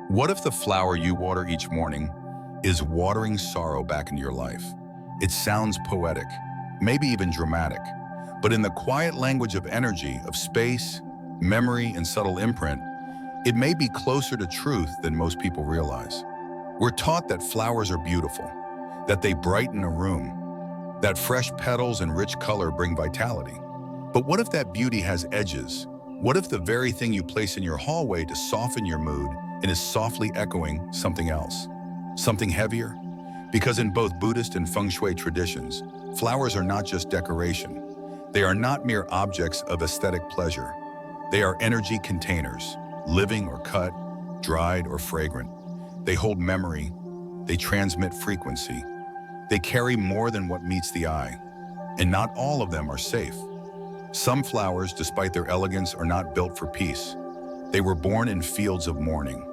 What if the flower you water each morning is watering sorrow back into your life? It sounds poetic, maybe even dramatic, but in the quiet language of energy, of space, memory, and subtle imprint, it may be closer to truth than most people realize. We're taught that flowers are beautiful, that they brighten a room, that fresh petals and rich color bring vitality. But what if that beauty has edges? What if the very thing you place in your hallway to soften your mood and is softly echoing something else, something heavier? Because in both Buddhist and Feng Shui traditions, flowers are not just decoration. They are not mere objects of aesthetic pleasure. They are energy containers, living or cut, dried or fragrant. They hold memory. They transmit frequency. They carry more than what meets the eye. And not all of them are safe. Some flowers, despite their elegance, are not built for peace. They were born in fields of mourning,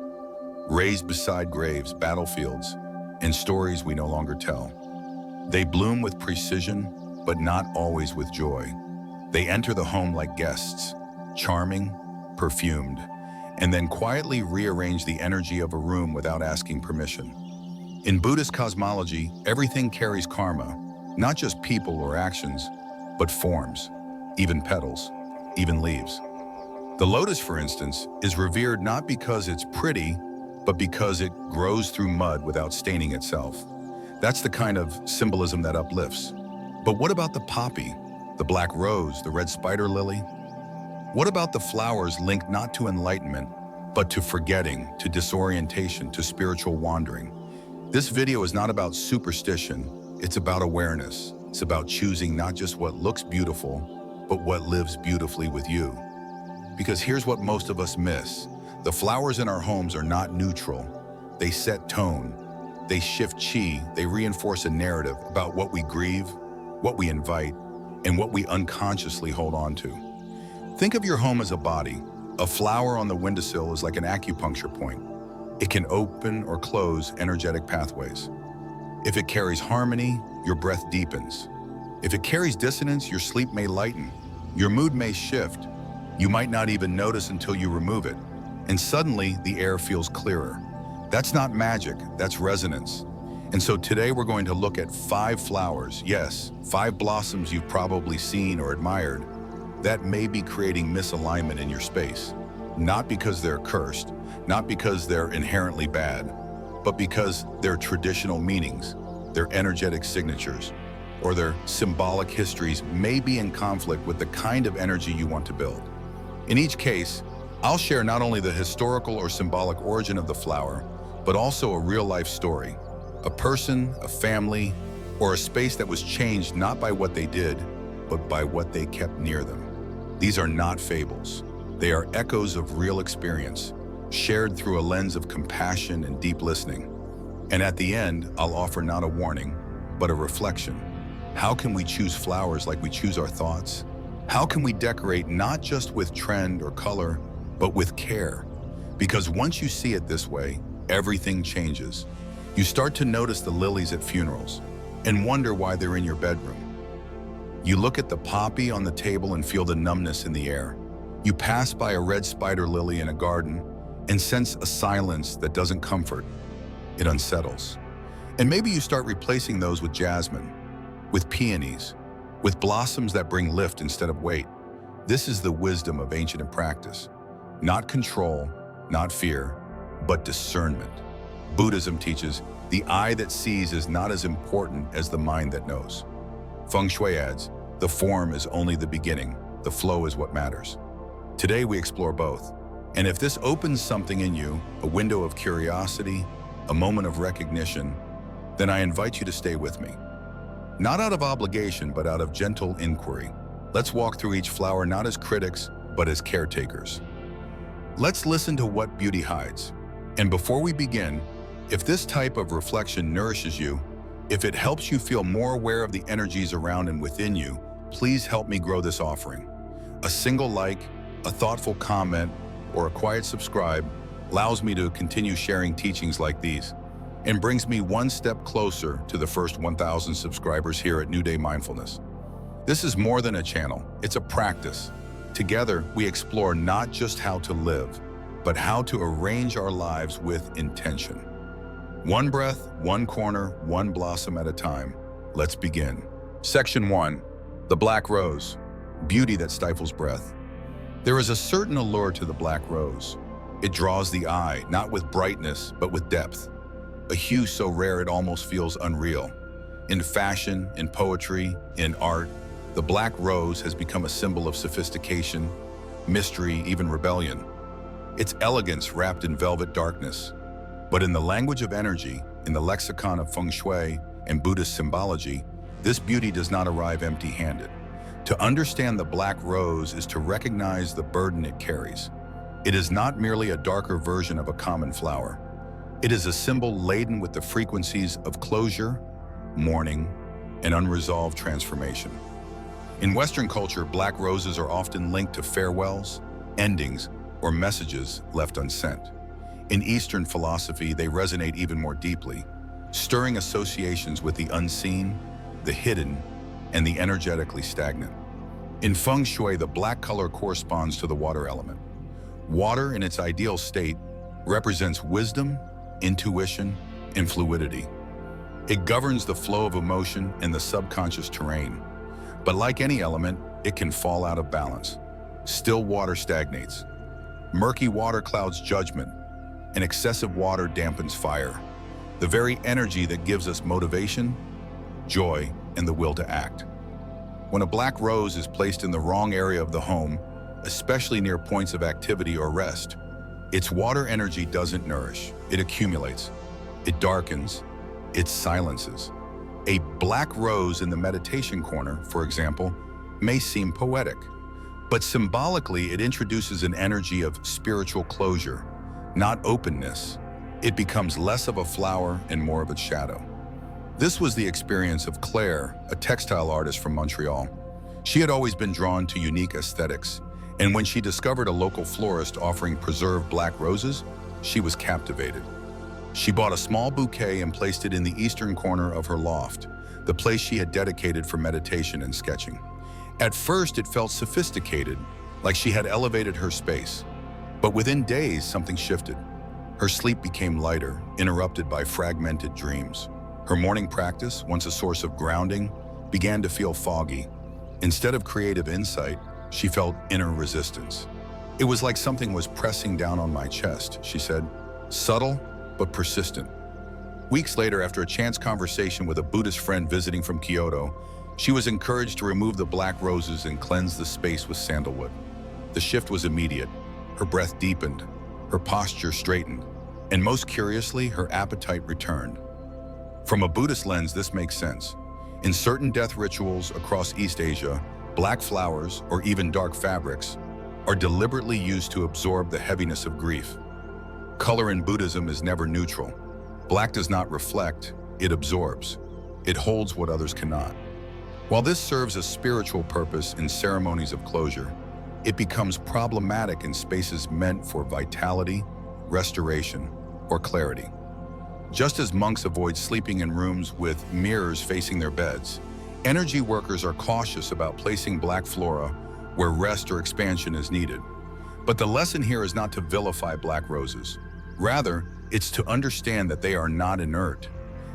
raised beside graves, battlefields, and stories we no longer tell. They bloom with precision, but not always with joy. They enter the home like guests, charming, perfumed, and then quietly rearrange the energy of a room without asking permission. In Buddhist cosmology, everything carries karma, not just people or actions, but forms, even petals, even leaves. The lotus, for instance, is revered not because it's pretty, but because it grows through mud without staining itself. That's the kind of symbolism that uplifts. But what about the poppy, the black rose, the red spider lily? What about the flowers linked not to enlightenment, but to forgetting, to disorientation, to spiritual wandering? This video is not about superstition, it's about awareness. It's about choosing not just what looks beautiful, but what lives beautifully with you. Because here's what most of us miss. The flowers in our homes are not neutral. They set tone, they shift chi, they reinforce a narrative about what we grieve, what we invite, and what we unconsciously hold on to. Think of your home as a body. A flower on the windowsill is like an acupuncture point. It can open or close energetic pathways. If it carries harmony, your breath deepens. If it carries dissonance, your sleep may lighten. Your mood may shift. You might not even notice until you remove it. And suddenly, the air feels clearer. That's not magic, that's resonance. And so today we're going to look at 5 flowers, yes, 5 blossoms you've probably seen or admired, that may be creating misalignment in your space. Not because they're cursed, not because they're inherently bad, but because their traditional meanings, their energetic signatures, or their symbolic histories may be in conflict with the kind of energy you want to build. In each case, I'll share not only the historical or symbolic origin of the flower, but also a real-life story, a person, a family, or a space that was changed not by what they did, but by what they kept near them. These are not fables. They are echoes of real experience, shared through a lens of compassion and deep listening. And at the end, I'll offer not a warning, but a reflection. How can we choose flowers like we choose our thoughts? How can we decorate not just with trend or color, but with care? Because once you see it this way, everything changes. You start to notice the lilies at funerals and wonder why they're in your bedroom. You look at the poppy on the table and feel the numbness in the air. You pass by a red spider lily in a garden and sense a silence that doesn't comfort, it unsettles. And maybe you start replacing those with jasmine, with peonies, with blossoms that bring lift instead of weight. This is the wisdom of ancient practice. Not control, not fear, but discernment. Buddhism teaches the eye that sees is not as important as the mind that knows. Feng Shui adds, the form is only the beginning, the flow is what matters. Today we explore both. And if this opens something in you, a window of curiosity, a moment of recognition, then I invite you to stay with me. Not out of obligation, but out of gentle inquiry. Let's walk through each flower not as critics, but as caretakers. Let's listen to what beauty hides. And before we begin, if this type of reflection nourishes you, if it helps you feel more aware of the energies around and within you, please help me grow this offering. A single like, a thoughtful comment, or a quiet subscribe allows me to continue sharing teachings like these and brings me one step closer to the first 1,000 subscribers here at New Day Mindfulness. This is more than a channel, it's a practice. Together, we explore not just how to live, but how to arrange our lives with intention. One breath, one corner, one blossom at a time. Let's begin. Section 1. The Black Rose. Beauty that stifles breath. There is a certain allure to the black rose. It draws the eye, not with brightness, but with depth. A hue so rare it almost feels unreal. In fashion, in poetry, in art, the black rose has become a symbol of sophistication, mystery, even rebellion. Its elegance wrapped in velvet darkness. But in the language of energy, in the lexicon of Feng Shui and Buddhist symbology, this beauty does not arrive empty-handed. To understand the black rose is to recognize the burden it carries. It is not merely a darker version of a common flower. It is a symbol laden with the frequencies of closure, mourning, and unresolved transformation. In Western culture, black roses are often linked to farewells, endings, or messages left unsent. In Eastern philosophy, they resonate even more deeply, stirring associations with the unseen, the hidden, and the energetically stagnant. In Feng Shui, the black color corresponds to the water element. Water, in its ideal state, represents wisdom, intuition, and fluidity. It governs the flow of emotion and the subconscious terrain. But like any element, it can fall out of balance. Still water stagnates. Murky water clouds judgment, and excessive water dampens fire, the very energy that gives us motivation, joy, and the will to act. When a black rose is placed in the wrong area of the home, especially near points of activity or rest, its water energy doesn't nourish, it accumulates, it darkens, it silences. A black rose in the meditation corner, for example, may seem poetic, but symbolically it introduces an energy of spiritual closure, not openness. It becomes less of a flower and more of a shadow. This was the experience of Claire, a textile artist from Montreal. She had always been drawn to unique aesthetics, and when she discovered a local florist offering preserved black roses, she was captivated. She bought a small bouquet and placed it in the eastern corner of her loft, the place she had dedicated for meditation and sketching. At first, it felt sophisticated, like she had elevated her space. But within days, something shifted. Her sleep became lighter, interrupted by fragmented dreams. Her morning practice, once a source of grounding, began to feel foggy. Instead of creative insight, she felt inner resistance. It was like something was pressing down on my chest, she said, subtle but persistent. Weeks later, after a chance conversation with a Buddhist friend visiting from Kyoto, she was encouraged to remove the black roses and cleanse the space with sandalwood. The shift was immediate. Her breath deepened, her posture straightened, and most curiously, her appetite returned. From a Buddhist lens, this makes sense. In certain death rituals across East Asia, black flowers, or even dark fabrics, are deliberately used to absorb the heaviness of grief. Color in Buddhism is never neutral. Black does not reflect, it absorbs. It holds what others cannot. While this serves a spiritual purpose in ceremonies of closure, it becomes problematic in spaces meant for vitality, restoration, or clarity. Just as monks avoid sleeping in rooms with mirrors facing their beds, energy workers are cautious about placing black flora where rest or expansion is needed. But the lesson here is not to vilify black roses. Rather, it's to understand that they are not inert.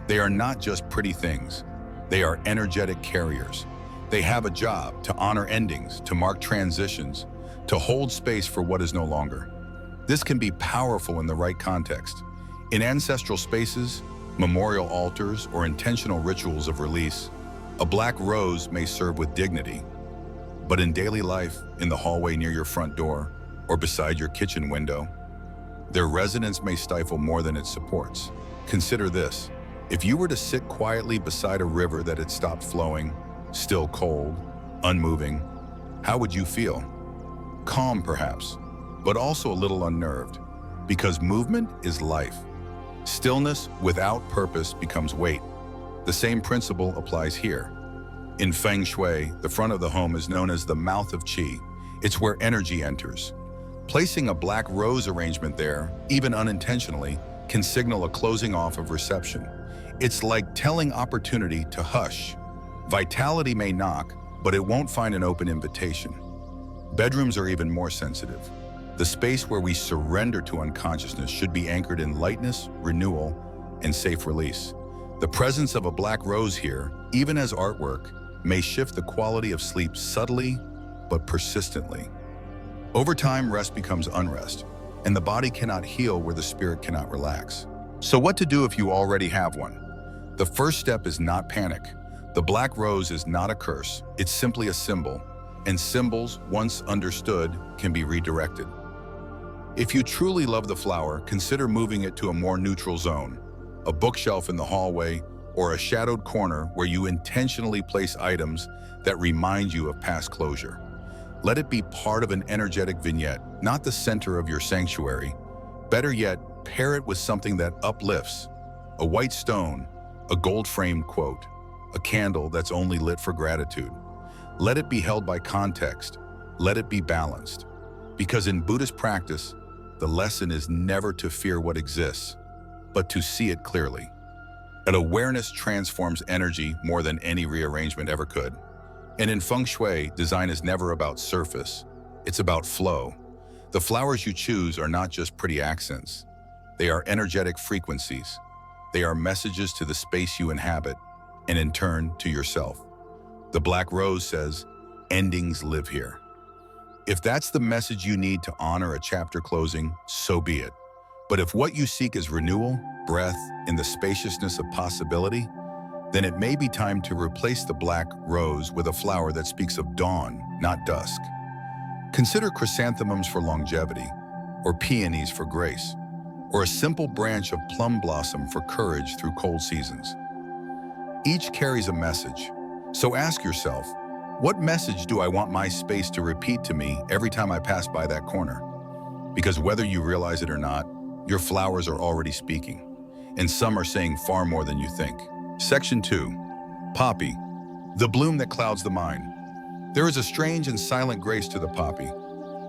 They are not just pretty things. They are energetic carriers. They have a job to honor endings, to mark transitions, to hold space for what is no longer. This can be powerful in the right context. In ancestral spaces, memorial altars, or intentional rituals of release, a black rose may serve with dignity. But in daily life, in the hallway near your front door, or beside your kitchen window, their resonance may stifle more than it supports. Consider this. If you were to sit quietly beside a river that had stopped flowing, still cold, unmoving, how would you feel? Calm, perhaps, but also a little unnerved, because movement is life. Stillness without purpose becomes weight. The same principle applies here. In Feng Shui, the front of the home is known as the mouth of qi. It's where energy enters. Placing a black rose arrangement there, even unintentionally, can signal a closing off of reception. It's like telling opportunity to hush. Vitality may knock, but it won't find an open invitation. Bedrooms are even more sensitive. The space where we surrender to unconsciousness should be anchored in lightness, renewal, and safe release. The presence of a black rose here, even as artwork, may shift the quality of sleep subtly but persistently. Over time, rest becomes unrest, and the body cannot heal where the spirit cannot relax. So what to do if you already have one? The first step is not panic. The black rose is not a curse, it's simply a symbol, and symbols, once understood, can be redirected. If you truly love the flower, consider moving it to a more neutral zone, a bookshelf in the hallway, or a shadowed corner where you intentionally place items that remind you of past closure. Let it be part of an energetic vignette, not the center of your sanctuary. Better yet, pair it with something that uplifts, a white stone, a gold-framed quote, a candle that's only lit for gratitude. Let it be held by context. Let it be balanced. Because in Buddhist practice, the lesson is never to fear what exists, but to see it clearly. An awareness transforms energy more than any rearrangement ever could. And in Feng Shui, design is never about surface, it's about flow. The flowers you choose are not just pretty accents. They are energetic frequencies. They are messages to the space you inhabit, and in turn, to yourself. The black rose says, endings live here. If that's the message you need to honor a chapter closing, so be it. But if what you seek is renewal, breath, and the spaciousness of possibility, then it may be time to replace the black rose with a flower that speaks of dawn, not dusk. Consider chrysanthemums for longevity, or peonies for grace, or a simple branch of plum blossom for courage through cold seasons. Each carries a message. So ask yourself, what message do I want my space to repeat to me every time I pass by that corner? Because whether you realize it or not, your flowers are already speaking, and some are saying far more than you think. Section 2. Poppy, the bloom that clouds the mind. There is a strange and silent grace to the poppy.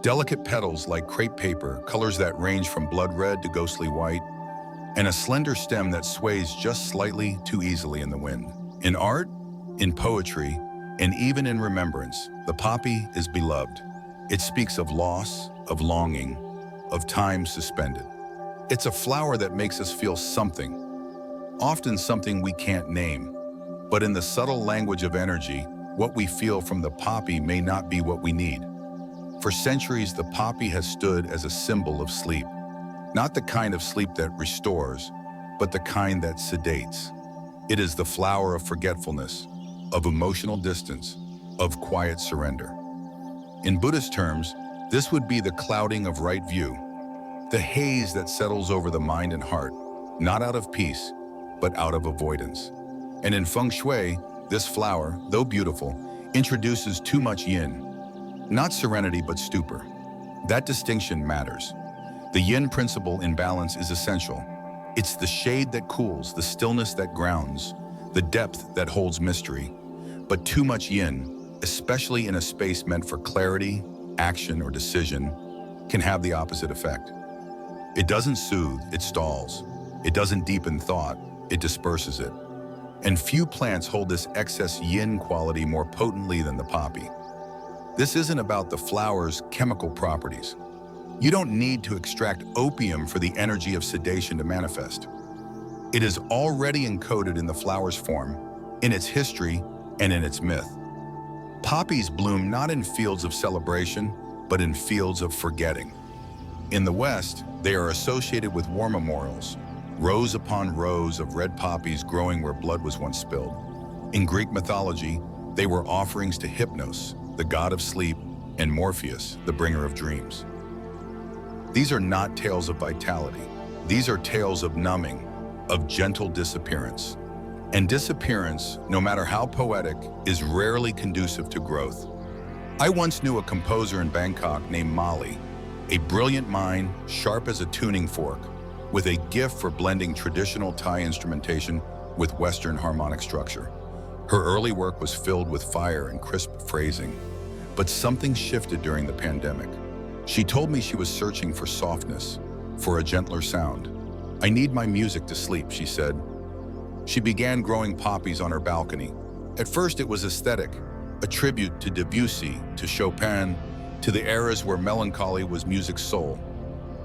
Delicate petals like crepe paper, colors that range from blood red to ghostly white, and a slender stem that sways just slightly too easily in the wind. In art, in poetry, and even in remembrance, the poppy is beloved. It speaks of loss, of longing, of time suspended. It's a flower that makes us feel something, often something we can't name. But in the subtle language of energy, what we feel from the poppy may not be what we need. For centuries, the poppy has stood as a symbol of sleep. Not the kind of sleep that restores, but the kind that sedates. It is the flower of forgetfulness, of emotional distance, of quiet surrender. In Buddhist terms, this would be the clouding of right view, the haze that settles over the mind and heart, not out of peace, but out of avoidance. And in Feng Shui, this flower, though beautiful, introduces too much yin. Not serenity, but stupor. That distinction matters. The yin principle in balance is essential. It's the shade that cools, the stillness that grounds, the depth that holds mystery. But too much yin, especially in a space meant for clarity, action, or decision, can have the opposite effect. It doesn't soothe, it stalls. It doesn't deepen thought, it disperses it. And few plants hold this excess yin quality more potently than the poppy. This isn't about the flower's chemical properties. You don't need to extract opium for the energy of sedation to manifest. It is already encoded in the flower's form, in its history, and in its myth. Poppies bloom not in fields of celebration, but in fields of forgetting. In the West, they are associated with war memorials, rows upon rows of red poppies growing where blood was once spilled. In Greek mythology, they were offerings to Hypnos, the god of sleep, and Morpheus, the bringer of dreams. These are not tales of vitality. These are tales of numbing, of gentle disappearance. And disappearance, no matter how poetic, is rarely conducive to growth. I once knew a composer in Bangkok named Molly, a brilliant mind, sharp as a tuning fork, with a gift for blending traditional Thai instrumentation with Western harmonic structure. Her early work was filled with fire and crisp phrasing, but something shifted during the pandemic. She told me she was searching for softness, for a gentler sound. "I need my music to sleep," she said. She began growing poppies on her balcony. At first it was aesthetic, a tribute to Debussy, to Chopin, to the eras where melancholy was music's soul.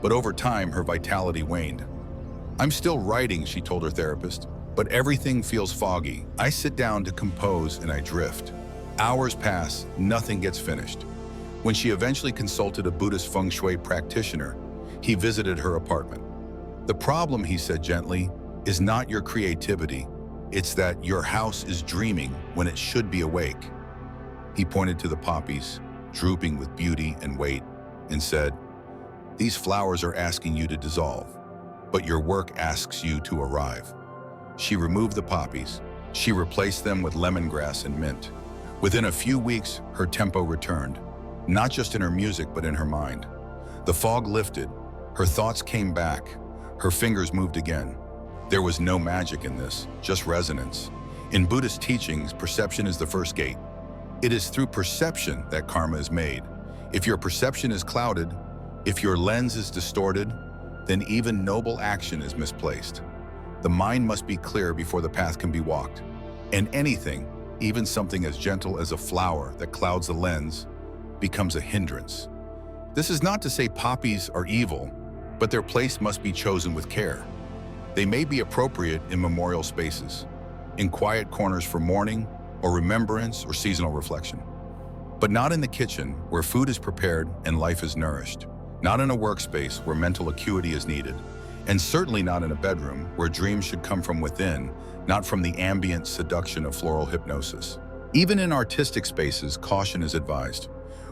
But over time, her vitality waned. "I'm still writing," she told her therapist, "but everything feels foggy. I sit down to compose and I drift. Hours pass, nothing gets finished." When she eventually consulted a Buddhist Feng Shui practitioner, he visited her apartment. "The problem," he said gently, "is not your creativity. It's that your house is dreaming when it should be awake." He pointed to the poppies, drooping with beauty and weight, and said, "These flowers are asking you to dissolve, but your work asks you to arrive." She removed the poppies. She replaced them with lemongrass and mint. Within a few weeks, her tempo returned, not just in her music, but in her mind. The fog lifted, her thoughts came back, her fingers moved again. There was no magic in this, just resonance. In Buddhist teachings, perception is the first gate. It is through perception that karma is made. If your perception is clouded, if your lens is distorted, then even noble action is misplaced. The mind must be clear before the path can be walked. And anything, even something as gentle as a flower that clouds the lens, becomes a hindrance. This is not to say poppies are evil, but their place must be chosen with care. They may be appropriate in memorial spaces, in quiet corners for mourning or remembrance or seasonal reflection, but not in the kitchen where food is prepared and life is nourished, not in a workspace where mental acuity is needed, and certainly not in a bedroom where dreams should come from within, not from the ambient seduction of floral hypnosis. Even in artistic spaces, caution is advised.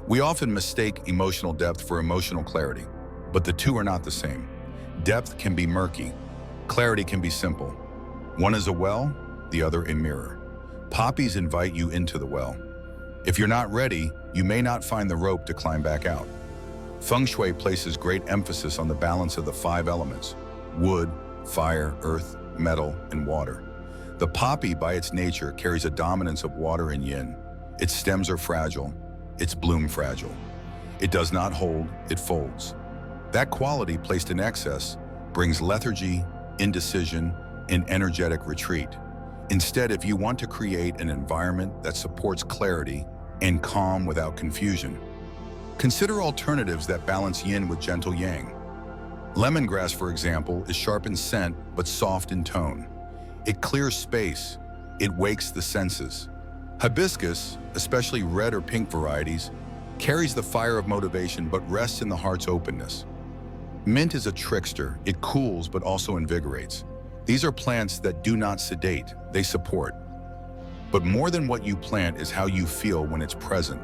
We often mistake emotional depth for emotional clarity, but the two are not the same. Depth can be murky. Clarity can be simple. One is a well, the other a mirror. Poppies invite you into the well. If you're not ready, you may not find the rope to climb back out. Feng Shui places great emphasis on the balance of the 5 elements: wood, fire, earth, metal, and water. The poppy, by its nature, carries a dominance of water and yin. Its stems are fragile, its bloom fragile. It does not hold, it folds. That quality placed in excess brings lethargy, indecision, and energetic retreat. Instead, if you want to create an environment that supports clarity and calm without confusion, consider alternatives that balance yin with gentle yang. Lemongrass, for example, is sharp in scent but soft in tone. It clears space. It wakes the senses. Hibiscus, especially red or pink varieties, carries the fire of motivation but rests in the heart's openness. Mint is a trickster. It cools but also invigorates. These are plants that do not sedate, they support. But more than what you plant is how you feel when it's present.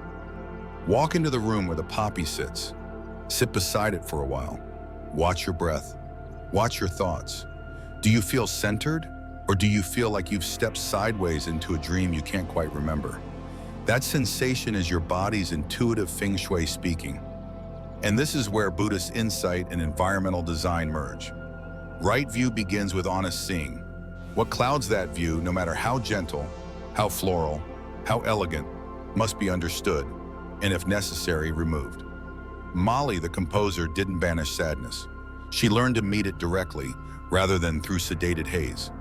Walk into the room where the poppy sits. Sit beside it for a while. Watch your breath. Watch your thoughts. Do you feel centered, or do you feel like you've stepped sideways into a dream you can't quite remember? That sensation is your body's intuitive Feng Shui speaking. And this is where Buddhist insight and environmental design merge. Right view begins with honest seeing. What clouds that view, no matter how gentle, how floral, how elegant, must be understood, and if necessary, removed. Molly, the composer, didn't banish sadness. She learned to meet it directly, rather than through sedated haze.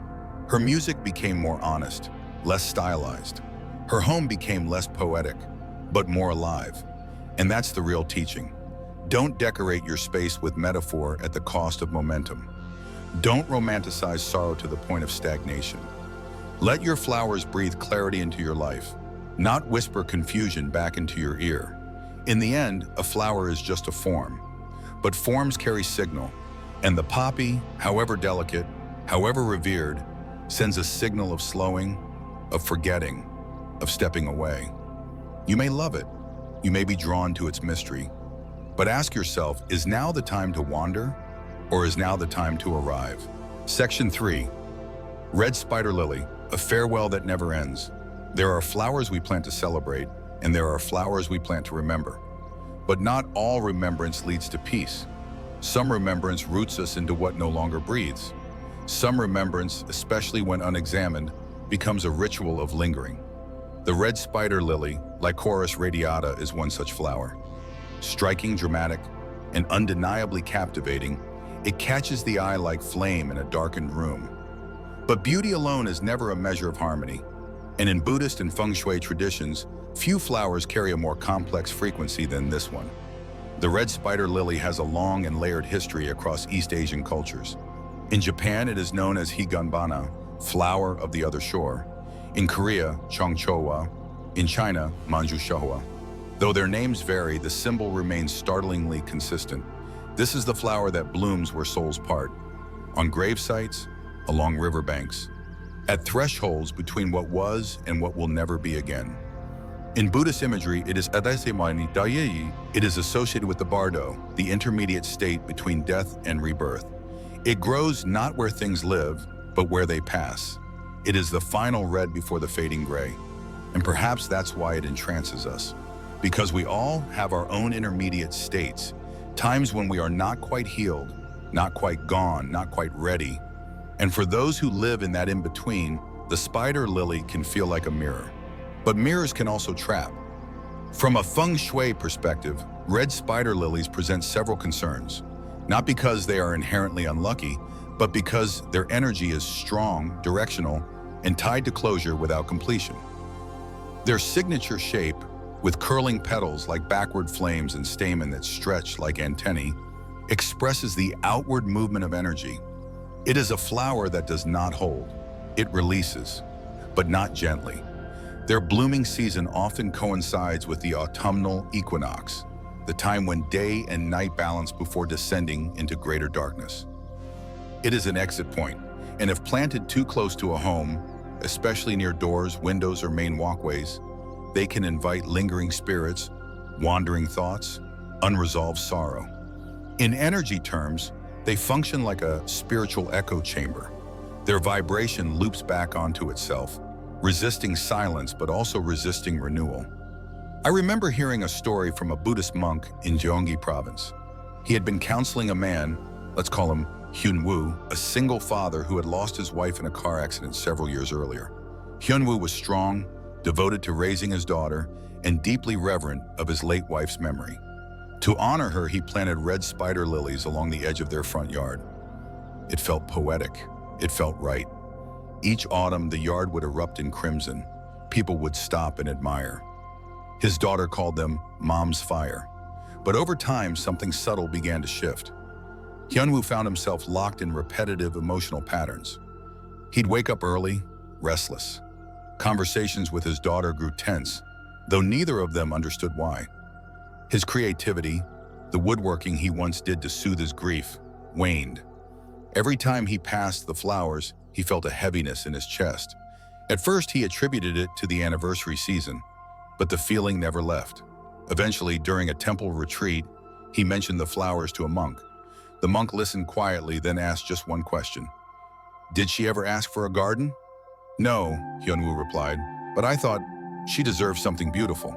Her music became more honest, less stylized. Her home became less poetic, but more alive. And that's the real teaching. Don't decorate your space with metaphor at the cost of momentum. Don't romanticize sorrow to the point of stagnation. Let your flowers breathe clarity into your life, not whisper confusion back into your ear. In the end, a flower is just a form, but forms carry signal, and the poppy, however delicate, however revered, sends a signal of slowing, of forgetting, of stepping away. You may love it, you may be drawn to its mystery, but ask yourself, is now the time to wander, or is now the time to arrive? Section 3. Red Spider Lily, a farewell that never ends. There are flowers we plant to celebrate, and there are flowers we plant to remember. But not all remembrance leads to peace. Some remembrance roots us into what no longer breathes. Some remembrance, especially when unexamined, becomes a ritual of lingering. The red spider lily, Lycoris radiata, is one such flower. Striking, dramatic, and undeniably captivating, it catches the eye like flame in a darkened room. But beauty alone is never a measure of harmony, and in Buddhist and Feng Shui traditions, Few flowers carry a more complex frequency than this one. The red spider lily has a long and layered history across East Asian cultures. In Japan, it is known as Higanbana, flower of the other shore. In Korea, Chongchoa. In China, Manjushohua. Though their names vary, the symbol remains startlingly consistent. This is the flower that blooms where souls part, on grave sites, along riverbanks, at thresholds between what was and what will never be again. In Buddhist imagery, it is associated with the bardo, the intermediate state between death and rebirth. It grows not where things live, but where they pass. It is the final red before the fading gray. And perhaps that's why it entrances us. Because we all have our own intermediate states, times when we are not quite healed, not quite gone, not quite ready. And for those who live in that in-between, the spider lily can feel like a mirror. But mirrors can also trap. From a Feng Shui perspective, red spider lilies present several concerns, not because they are inherently unlucky, but because their energy is strong, directional, and tied to closure without completion. Their signature shape, with curling petals like backward flames and stamen that stretch like antennae, expresses the outward movement of energy. It is a flower that does not hold. It releases, but not gently. Their blooming season often coincides with the autumnal equinox, the time when day and night balance before descending into greater darkness. It is an exit point, and if planted too close to a home, especially near doors, windows, or main walkways, they can invite lingering spirits, wandering thoughts, unresolved sorrow. In energy terms, they function like a spiritual echo chamber. Their vibration loops back onto itself, resisting silence but also resisting renewal. I remember hearing a story from a Buddhist monk in Gyeonggi province. He had been counseling a man, let's call him Hyun-woo, a single father who had lost his wife in a car accident several years earlier. Hyun-woo was strong, devoted to raising his daughter, and deeply reverent of his late wife's memory. To honor her, he planted red spider lilies along the edge of their front yard. It felt poetic. It felt right. Each autumn, the yard would erupt in crimson. People would stop and admire. His daughter called them Mom's Fire. But over time, something subtle began to shift. Hyun-woo found himself locked in repetitive emotional patterns. He'd wake up early, restless. Conversations with his daughter grew tense, though neither of them understood why. His creativity, the woodworking he once did to soothe his grief, waned. Every time he passed the flowers, he felt a heaviness in his chest. At first, he attributed it to the anniversary season, but the feeling never left. Eventually, during a temple retreat, he mentioned the flowers to a monk. The monk listened quietly, then asked just one question. "Did she ever ask for a garden?" "No," Hyun-woo replied, "but I thought she deserved something beautiful."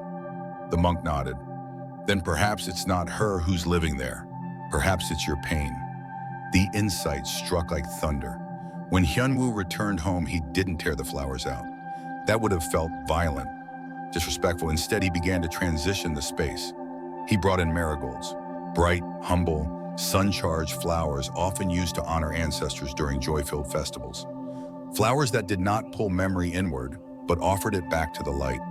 The monk nodded. "Then perhaps it's not her who's living there. Perhaps it's your pain." The insight struck like thunder. When Hyun-woo returned home, he didn't tear the flowers out. That would have felt violent, disrespectful. Instead, he began to transition the space. He brought in marigolds, bright, humble, sun-charged flowers often used to honor ancestors during joy-filled festivals. Flowers that did not pull memory inward, but offered it back to the light.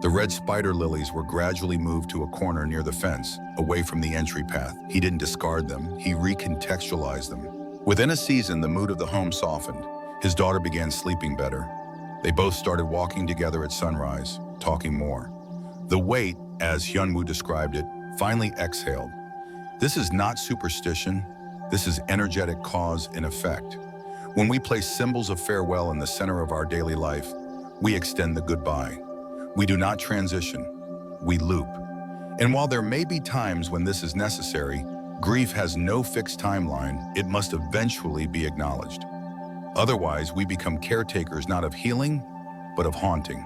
The red spider lilies were gradually moved to a corner near the fence, away from the entry path. He didn't discard them, he recontextualized them. Within a season, the mood of the home softened. His daughter began sleeping better. They both started walking together at sunrise, talking more. The weight, as Hyun-woo described it, finally exhaled. This is not superstition. This is energetic cause and effect. When we place symbols of farewell in the center of our daily life, we extend the goodbye. We do not transition, we loop. And while there may be times when this is necessary, grief has no fixed timeline. It must eventually be acknowledged. Otherwise, we become caretakers not of healing, but of haunting.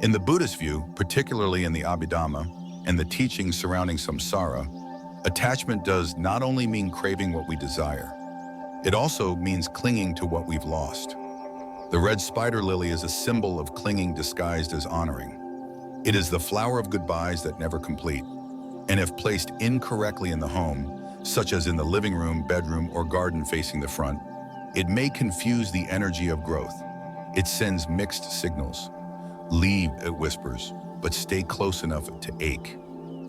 In the Buddhist view, particularly in the Abhidhamma and the teachings surrounding samsara, attachment does not only mean craving what we desire, it also means clinging to what we've lost. The red spider lily is a symbol of clinging disguised as honoring. It is the flower of goodbyes that never complete. And if placed incorrectly in the home, such as in the living room, bedroom, or garden facing the front, it may confuse the energy of growth. It sends mixed signals. Leave, it whispers. but stay close enough to ache.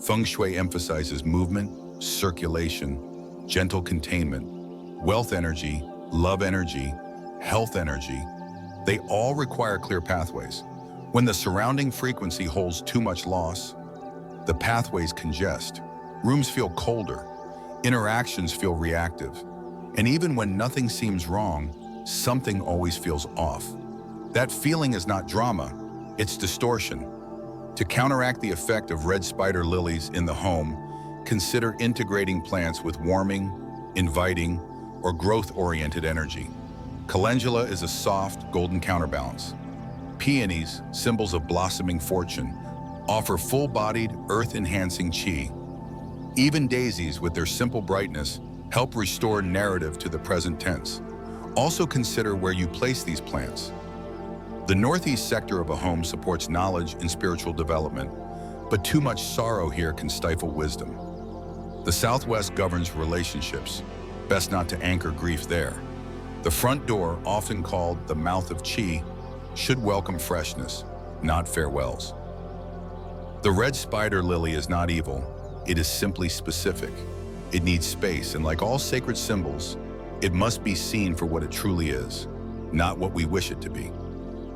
Feng Shui emphasizes movement, circulation, gentle containment, wealth energy, love energy, health energy. They all require clear pathways. When the surrounding frequency holds too much loss, the pathways congest. Rooms feel colder, interactions feel reactive, and even when nothing seems wrong, something always feels off. That feeling is not drama, it's distortion. To counteract the effect of red spider lilies in the home, consider integrating plants with warming, inviting, or growth-oriented energy. Calendula is a soft, golden counterbalance. Peonies, symbols of blossoming fortune, offer full-bodied, earth-enhancing qi. Even daisies, with their simple brightness, help restore narrative to the present tense. Also consider where you place these plants. The northeast sector of a home supports knowledge and spiritual development, but too much sorrow here can stifle wisdom. The southwest governs relationships. Best not to anchor grief there. The front door, often called the mouth of qi, should welcome freshness, not farewells. The red spider lily is not evil, it is simply specific. It needs space, and like all sacred symbols, it must be seen for what it truly is, not what we wish it to be.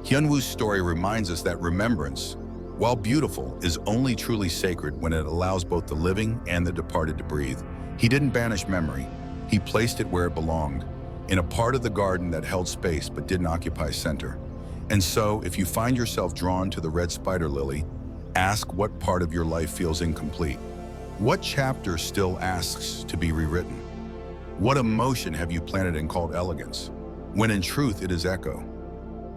Hyunwoo's story reminds us that remembrance, while beautiful, is only truly sacred when it allows both the living and the departed to breathe. He didn't banish memory, he placed it where it belonged, in a part of the garden that held space but didn't occupy center. And so, if you find yourself drawn to the red spider lily, ask what part of your life feels incomplete. What chapter still asks to be rewritten? What emotion have you planted and called elegance, when in truth it is echo?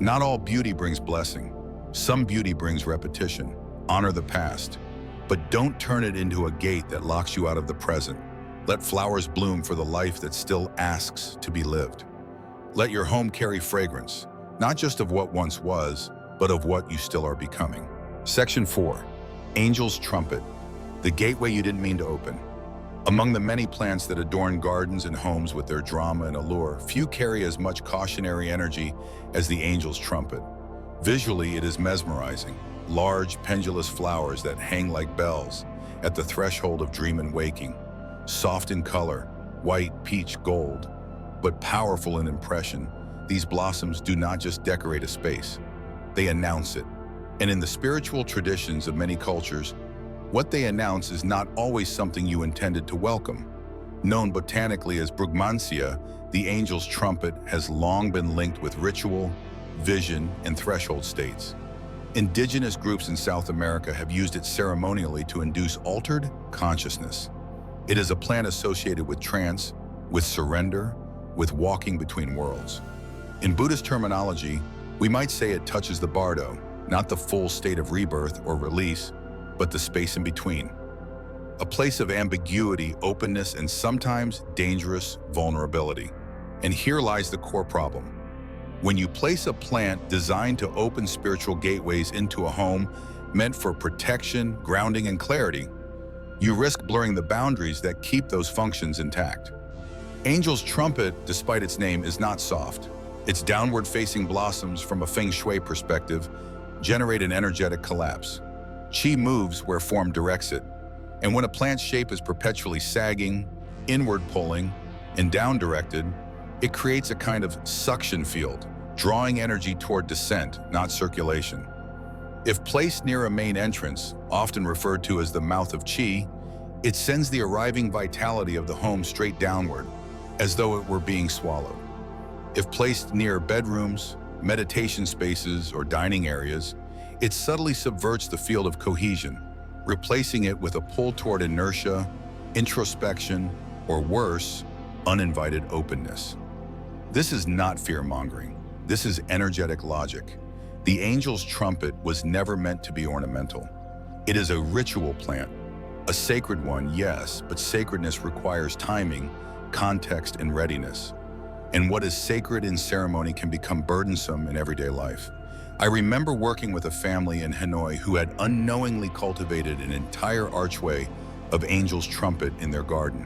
Not all beauty brings blessing. Some beauty brings repetition. Honor the past, but don't turn it into a gate that locks you out of the present. Let flowers bloom for the life that still asks to be lived. Let your home carry fragrance, not just of what once was, but of what you still are becoming. Section 4. Angel's Trumpet, the gateway you didn't mean to open. Among the many plants that adorn gardens and homes with their drama and allure, few carry as much cautionary energy as the angel's trumpet. Visually, it is mesmerizing. Large, pendulous flowers that hang like bells at the threshold of dream and waking. Soft in color, white, peach, gold, but powerful in impression, these blossoms do not just decorate a space, they announce it. And in the spiritual traditions of many cultures, what they announce is not always something you intended to welcome. Known botanically as brugmansia, the angel's trumpet has long been linked with ritual, vision, and threshold states. Indigenous groups in South America have used it ceremonially to induce altered consciousness. It is a plant associated with trance, with surrender, with walking between worlds. In Buddhist terminology, we might say it touches the bardo, not the full state of rebirth or release, but the space in between. A place of ambiguity, openness, and sometimes dangerous vulnerability. And here lies the core problem. When you place a plant designed to open spiritual gateways into a home meant for protection, grounding, and clarity, you risk blurring the boundaries that keep those functions intact. Angel's trumpet, despite its name, is not soft. Its downward-facing blossoms, from a Feng Shui perspective, generate an energetic collapse. Qi moves where form directs it, and when a plant's shape is perpetually sagging, inward pulling, and down-directed, it creates a kind of suction field, drawing energy toward descent, not circulation. If placed near a main entrance, often referred to as the mouth of qi, it sends the arriving vitality of the home straight downward, as though it were being swallowed. If placed near bedrooms, meditation spaces, or dining areas, it subtly subverts the field of cohesion, replacing it with a pull toward inertia, introspection, or worse, uninvited openness. This is not fear-mongering. This is energetic logic. The angel's trumpet was never meant to be ornamental. It is a ritual plant, a sacred one, yes, but sacredness requires timing, context, and readiness. And what is sacred in ceremony can become burdensome in everyday life. I remember working with a family in Hanoi who had unknowingly cultivated an entire archway of angel's trumpet in their garden.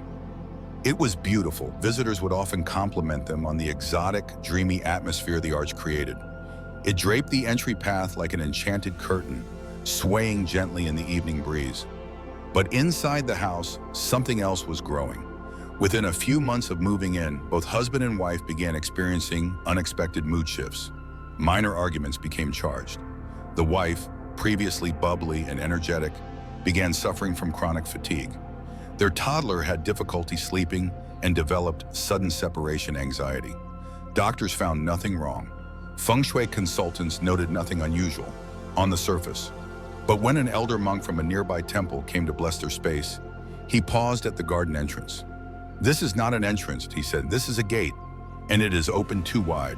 It was beautiful. Visitors would often compliment them on the exotic, dreamy atmosphere the arch created. It draped the entry path like an enchanted curtain, swaying gently in the evening breeze. But inside the house, something else was growing. Within a few months of moving in, both husband and wife began experiencing unexpected mood shifts. Minor arguments became charged. The wife, previously bubbly and energetic, began suffering from chronic fatigue. Their toddler had difficulty sleeping and developed sudden separation anxiety. Doctors found nothing wrong. Feng Shui consultants noted nothing unusual on the surface. But when an elder monk from a nearby temple came to bless their space, he paused at the garden entrance. "This is not an entrance," he said. "This is a gate, and it is open too wide."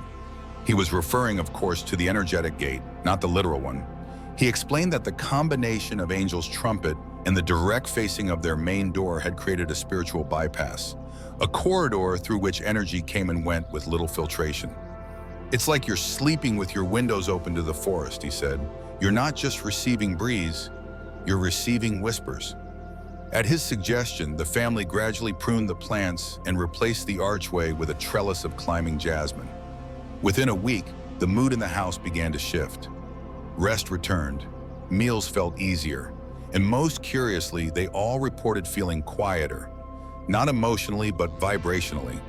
He was referring, of course, to the energetic gate, not the literal one. He explained that the combination of Angel's trumpet and the direct facing of their main door had created a spiritual bypass, a corridor through which energy came and went with little filtration. "It's like you're sleeping with your windows open to the forest," he said. "You're not just receiving breeze, you're receiving whispers." At his suggestion, the family gradually pruned the plants and replaced the archway with a trellis of climbing jasmine. Within a week, the mood in the house began to shift. Rest returned, meals felt easier, and most curiously, they all reported feeling quieter, not emotionally but vibrationally.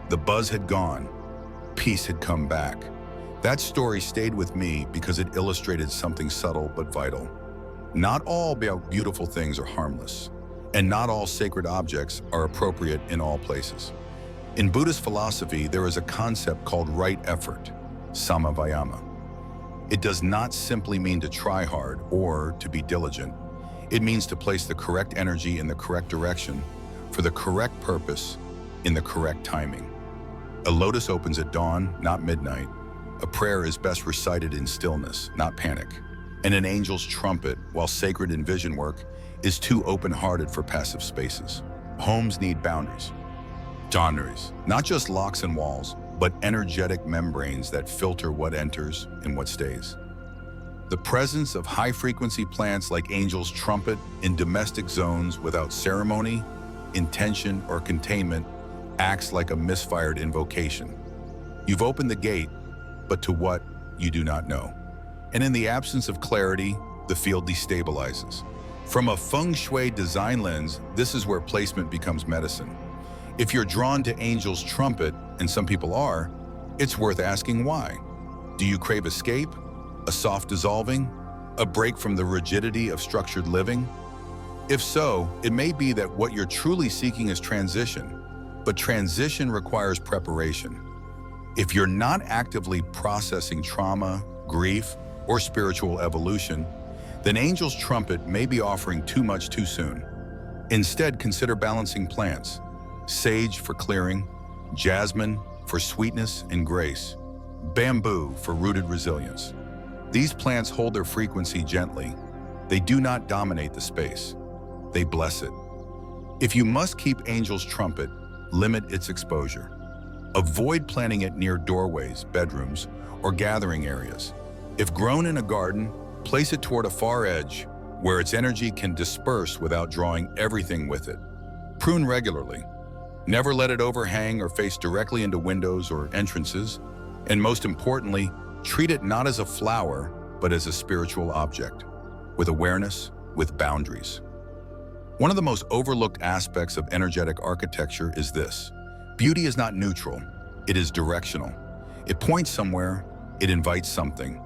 The buzz had gone, peace had come back. That story stayed with me because it illustrated something subtle but vital. Not all beautiful things are harmless, and not all sacred objects are appropriate in all places. In Buddhist philosophy, there is a concept called right effort, samavayama. It does not simply mean to try hard or to be diligent. It means to place the correct energy in the correct direction for the correct purpose in the correct timing. A lotus opens at dawn, not midnight. A prayer is best recited in stillness, not panic. And an angel's trumpet, while sacred in vision work, is too open-hearted for passive spaces. Homes need boundaries. Boundaries, not just locks and walls, but energetic membranes that filter what enters and what stays. The presence of high-frequency plants like Angel's trumpet in domestic zones without ceremony, intention, or containment acts like a misfired invocation. You've opened the gate, but to what, you do not know. And in the absence of clarity, the field destabilizes. From a Feng Shui design lens, this is where placement becomes medicine. If you're drawn to Angel's trumpet, and some people are, it's worth asking why. Do you crave escape? A soft dissolving? A break from the rigidity of structured living? If so, it may be that what you're truly seeking is transition, but transition requires preparation. If you're not actively processing trauma, grief, or spiritual evolution, then Angel's trumpet may be offering too much too soon. Instead, consider balancing plants. Sage for clearing, jasmine for sweetness and grace, bamboo for rooted resilience. These plants hold their frequency gently. They do not dominate the space. They bless it. If you must keep Angel's trumpet, limit its exposure. Avoid planting it near doorways, bedrooms, or gathering areas. If grown in a garden, place it toward a far edge where its energy can disperse without drawing everything with it. Prune regularly. Never let it overhang or face directly into windows or entrances. And most importantly, treat it not as a flower, but as a spiritual object, with awareness, with boundaries. One of the most overlooked aspects of energetic architecture is this. Beauty is not neutral, it is directional. It points somewhere, it invites something,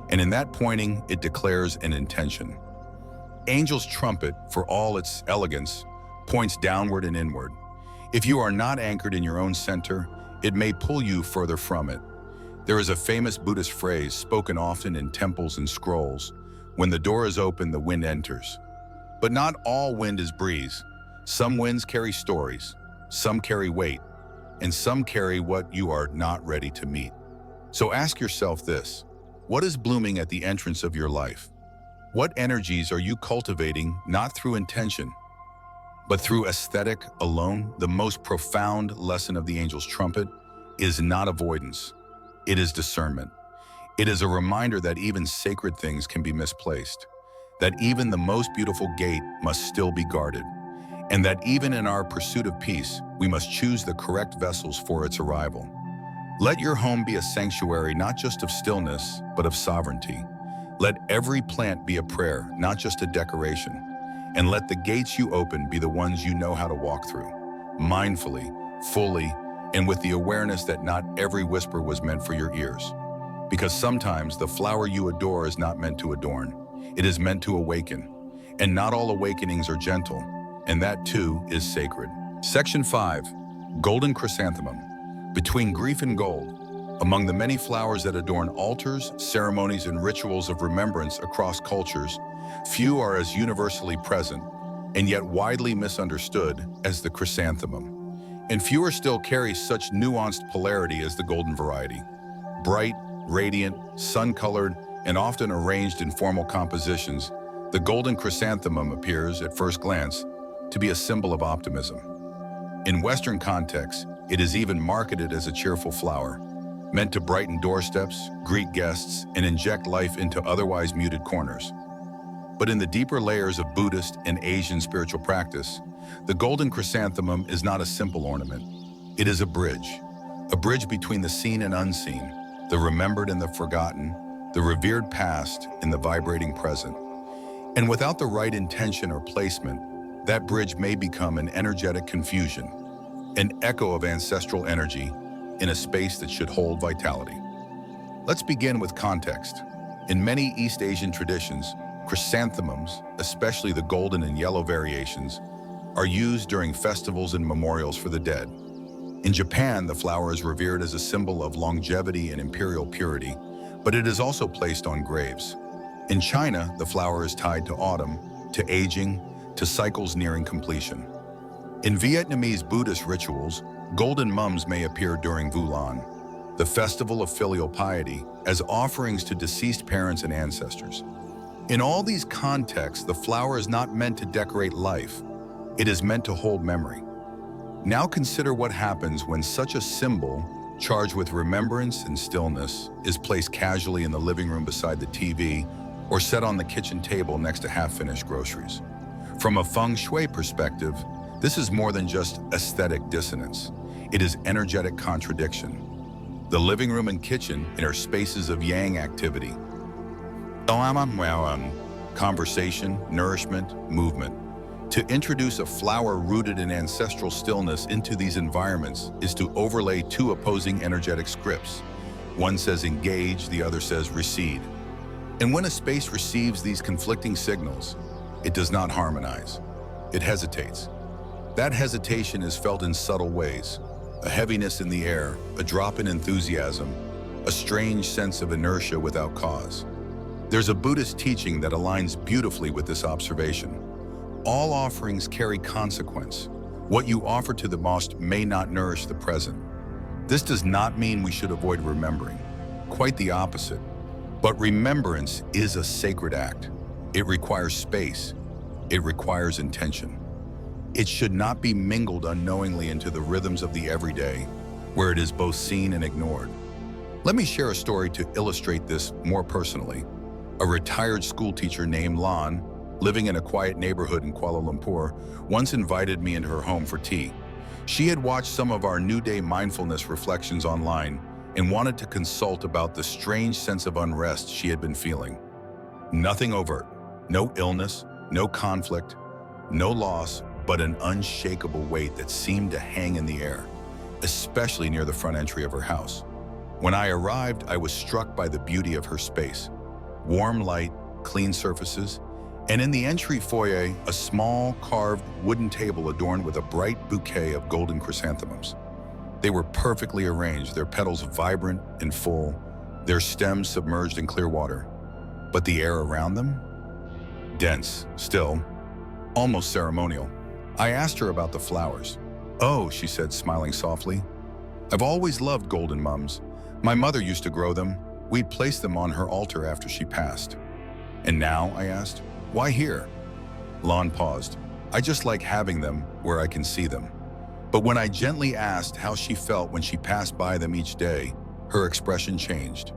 and in that pointing, it declares an intention. Angel's trumpet, for all its elegance, points downward and inward. If you are not anchored in your own center, it may pull you further from it. There is a famous Buddhist phrase spoken often in temples and scrolls, "When the door is open, the wind enters." But not all wind is breeze. Some winds carry stories, some carry weight, and some carry what you are not ready to meet. So ask yourself this: what is blooming at the entrance of your life? What energies are you cultivating, not through intention, but through aesthetic alone? The most profound lesson of the Angel's trumpet is not avoidance. It is discernment. It is a reminder that even sacred things can be misplaced, that even the most beautiful gate must still be guarded, and that even in our pursuit of peace, we must choose the correct vessels for its arrival. Let your home be a sanctuary not just of stillness, but of sovereignty. Let every plant be a prayer, not just a decoration. And let the gates you open be the ones you know how to walk through, mindfully, fully, and with the awareness that not every whisper was meant for your ears. Because sometimes the flower you adore is not meant to adorn. It is meant to awaken. And not all awakenings are gentle, and that too is sacred. Section 5, Golden Chrysanthemum. Between grief and gold, among the many flowers that adorn altars, ceremonies, and rituals of remembrance across cultures, few are as universally present, and yet widely misunderstood, as the chrysanthemum. And fewer still carry such nuanced polarity as the golden variety. Bright, radiant, sun-colored, and often arranged in formal compositions, the golden chrysanthemum appears, at first glance, to be a symbol of optimism. In Western contexts, it is even marketed as a cheerful flower, meant to brighten doorsteps, greet guests, and inject life into otherwise muted corners. But in the deeper layers of Buddhist and Asian spiritual practice, the golden chrysanthemum is not a simple ornament. It is a bridge between the seen and unseen, the remembered and the forgotten, the revered past and the vibrating present. And without the right intention or placement, that bridge may become an energetic confusion, an echo of ancestral energy in a space that should hold vitality. Let's begin with context. In many East Asian traditions, chrysanthemums, especially the golden and yellow variations, are used during festivals and memorials for the dead. In Japan, the flower is revered as a symbol of longevity and imperial purity, but it is also placed on graves. In China, the flower is tied to autumn, to aging, to cycles nearing completion. In Vietnamese Buddhist rituals, golden mums may appear during Vu Lan, the festival of filial piety, as offerings to deceased parents and ancestors. In all these contexts, the flower is not meant to decorate life. It is meant to hold memory. Now consider what happens when such a symbol, charged with remembrance and stillness, is placed casually in the living room beside the TV or set on the kitchen table next to half-finished groceries. From a Feng Shui perspective, this is more than just aesthetic dissonance. It is energetic contradiction. The living room and kitchen are spaces of yang activity. Conversation, nourishment, movement. To introduce a flower rooted in ancestral stillness into these environments is to overlay two opposing energetic scripts. One says engage, the other says recede. And when a space receives these conflicting signals, it does not harmonize. It hesitates. That hesitation is felt in subtle ways. A heaviness in the air, a drop in enthusiasm, a strange sense of inertia without cause. There's a Buddhist teaching that aligns beautifully with this observation. All offerings carry consequence. What you offer to the most may not nourish the present. This does not mean we should avoid remembering. Quite the opposite. But remembrance is a sacred act. It requires space. It requires intention. It should not be mingled unknowingly into the rhythms of the everyday, where it is both seen and ignored. Let me share a story to illustrate this more personally. A retired school teacher named Lan, living in a quiet neighborhood in Kuala Lumpur, once invited me into her home for tea. She had watched some of our New Day mindfulness reflections online and wanted to consult about the strange sense of unrest she had been feeling. Nothing overt, no illness, no conflict, no loss, but an unshakable weight that seemed to hang in the air, especially near the front entry of her house. When I arrived, I was struck by the beauty of her space. Warm light, clean surfaces, and in the entry foyer, a small carved wooden table adorned with a bright bouquet of golden chrysanthemums. They were perfectly arranged, their petals vibrant and full, their stems submerged in clear water. But the air around them? Dense, still, almost ceremonial. I asked her about the flowers. "Oh," she said, smiling softly. "I've always loved golden mums. My mother used to grow them. We'd place them on her altar after she passed." "And now?" I asked. "Why here?" Lan paused. "I just like having them where I can see them." But when I gently asked how she felt when she passed by them each day, her expression changed.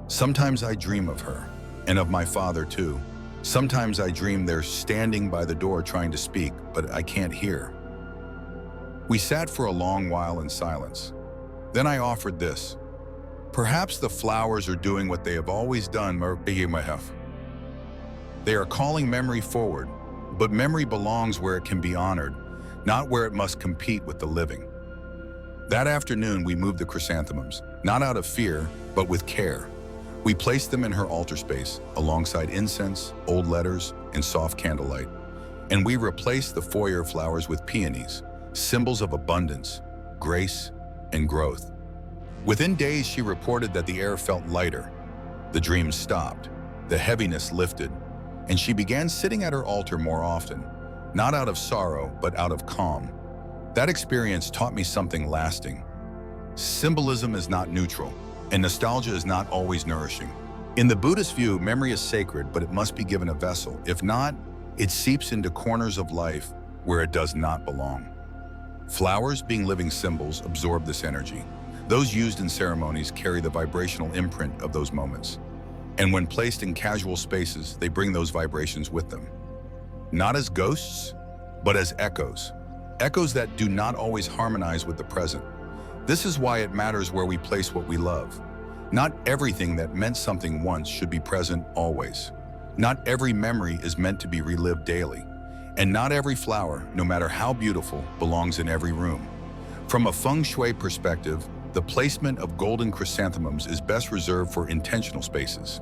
"Sometimes I dream of her, and of my father too. Sometimes I dream they're standing by the door trying to speak, but I can't hear." We sat for a long while in silence. Then I offered this. Perhaps the flowers are doing what they have always done. They are calling memory forward, but memory belongs where it can be honored, not where it must compete with the living. That afternoon, we moved the chrysanthemums, not out of fear, but with care. We placed them in her altar space, alongside incense, old letters, and soft candlelight. And we replaced the foyer flowers with peonies, symbols of abundance, grace, and growth. Within days, she reported that the air felt lighter. The dreams stopped, the heaviness lifted, and she began sitting at her altar more often, not out of sorrow, but out of calm. That experience taught me something lasting. Symbolism is not neutral, and nostalgia is not always nourishing. In the Buddhist view, memory is sacred, but it must be given a vessel. If not, it seeps into corners of life where it does not belong. Flowers, being living symbols, absorb this energy. Those used in ceremonies carry the vibrational imprint of those moments. And when placed in casual spaces, they bring those vibrations with them. Not as ghosts, but as echoes. Echoes that do not always harmonize with the present. This is why it matters where we place what we love. Not everything that meant something once should be present always. Not every memory is meant to be relived daily. And not every flower, no matter how beautiful, belongs in every room. From a Feng Shui perspective, the placement of golden chrysanthemums is best reserved for intentional spaces.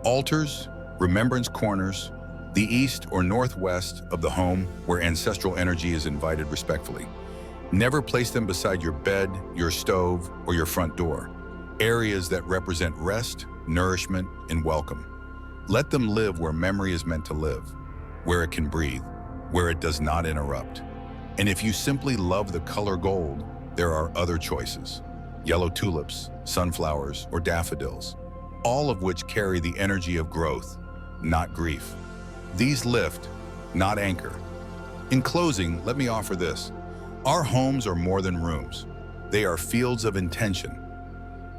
Altars, remembrance corners, the east or northwest of the home where ancestral energy is invited respectfully. Never place them beside your bed, your stove, or your front door, areas that represent rest, nourishment, and welcome. Let them live where memory is meant to live, where it can breathe, where it does not interrupt. And if you simply love the color gold, there are other choices. Yellow tulips, sunflowers, or daffodils, all of which carry the energy of growth, not grief. These lift, not anchor. In closing, let me offer this. Our homes are more than rooms. They are fields of intention.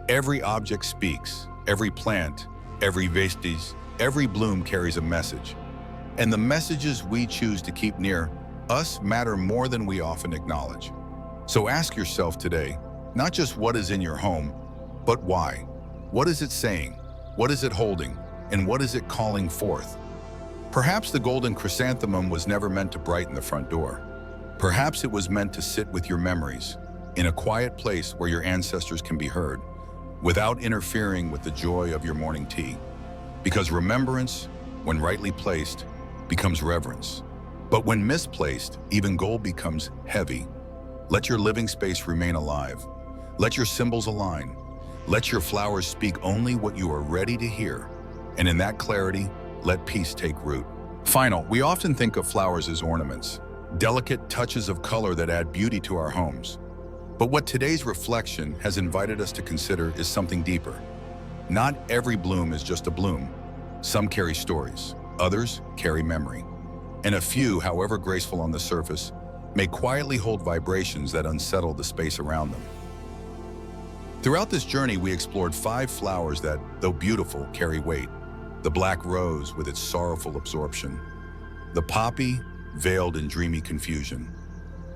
Every object speaks, every plant, every vestige, every bloom carries a message. And the messages we choose to keep near us matter more than we often acknowledge. So ask yourself today, not just what is in your home, but why? What is it saying? What is it holding? And what is it calling forth? Perhaps the golden chrysanthemum was never meant to brighten the front door. Perhaps it was meant to sit with your memories, in a quiet place where your ancestors can be heard, without interfering with the joy of your morning tea. Because remembrance, when rightly placed, becomes reverence. But when misplaced, even gold becomes heavy. Let your living space remain alive. Let your symbols align. Let your flowers speak only what you are ready to hear. And in that clarity, let peace take root. Final, we often think of flowers as ornaments, delicate touches of color that add beauty to our homes. But what today's reflection has invited us to consider is something deeper. Not every bloom is just a bloom. Some carry stories, others carry memory. And a few, however graceful on the surface, may quietly hold vibrations that unsettle the space around them. Throughout this journey, we explored 5 flowers that, though beautiful, carry weight. The black rose with its sorrowful absorption. The poppy, veiled in dreamy confusion.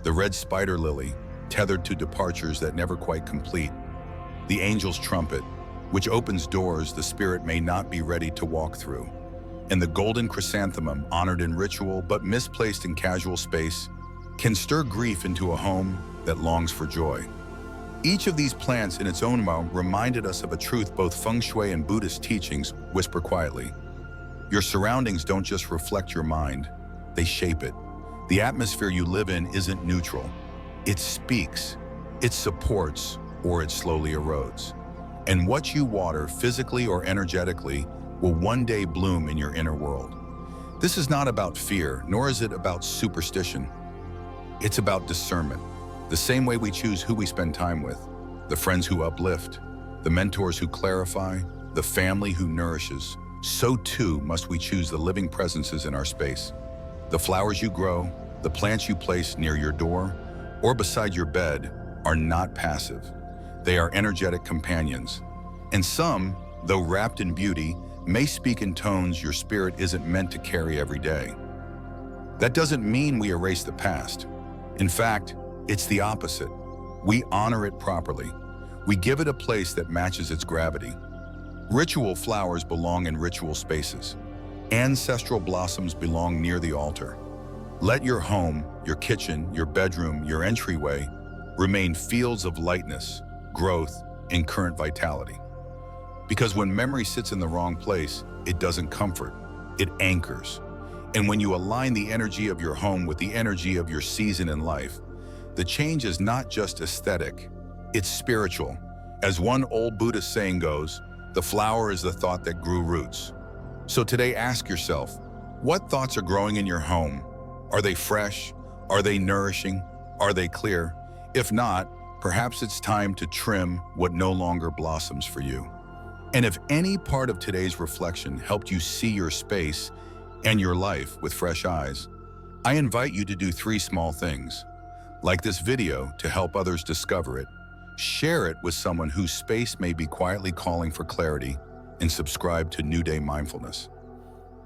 The red spider lily, tethered to departures that never quite complete. The angel's trumpet, which opens doors the spirit may not be ready to walk through. And the golden chrysanthemum, honored in ritual but misplaced in casual space, can stir grief into a home that longs for joy. Each of these plants in its own way reminded us of a truth both Feng Shui and Buddhist teachings whisper quietly. Your surroundings don't just reflect your mind, they shape it. The atmosphere you live in isn't neutral. It speaks, it supports, or it slowly erodes. And what you water, physically or energetically, will one day bloom in your inner world. This is not about fear, nor is it about superstition. It's about discernment. The same way we choose who we spend time with, the friends who uplift, the mentors who clarify, the family who nourishes, so too must we choose the living presences in our space. The flowers you grow, the plants you place near your door, or beside your bed are not passive. They are energetic companions. And some, though wrapped in beauty, may speak in tones your spirit isn't meant to carry every day. That doesn't mean we erase the past. In fact, it's the opposite. We honor it properly. We give it a place that matches its gravity. Ritual flowers belong in ritual spaces. Ancestral blossoms belong near the altar. Let your home, your kitchen, your bedroom, your entryway remain fields of lightness, growth, and current vitality. Because when memory sits in the wrong place, it doesn't comfort, it anchors. And when you align the energy of your home with the energy of your season in life, the change is not just aesthetic, it's spiritual. As one old Buddhist saying goes, the flower is the thought that grew roots. So today ask yourself, what thoughts are growing in your home? Are they fresh? Are they nourishing? Are they clear? If not, perhaps it's time to trim what no longer blossoms for you. And if any part of today's reflection helped you see your space and your life with fresh eyes, I invite you to do 3 small things. Like this video to help others discover it, share it with someone whose space may be quietly calling for clarity, and subscribe to New Day Mindfulness.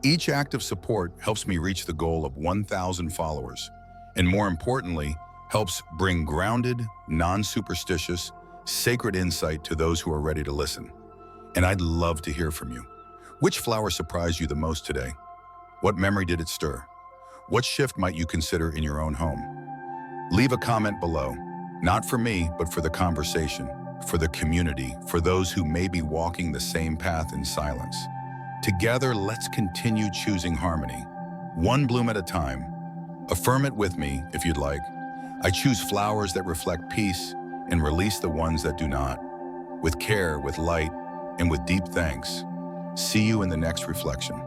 Each act of support helps me reach the goal of 1,000 followers, and more importantly, helps bring grounded, non-superstitious, sacred insight to those who are ready to listen. And I'd love to hear from you. Which flower surprised you the most today? What memory did it stir? What shift might you consider in your own home? Leave a comment below, not for me, but for the conversation, for the community, for those who may be walking the same path in silence. Together, let's continue choosing harmony, one bloom at a time. Affirm it with me if you'd like. I choose flowers that reflect peace and release the ones that do not. With care, with light, and with deep thanks. See you in the next reflection.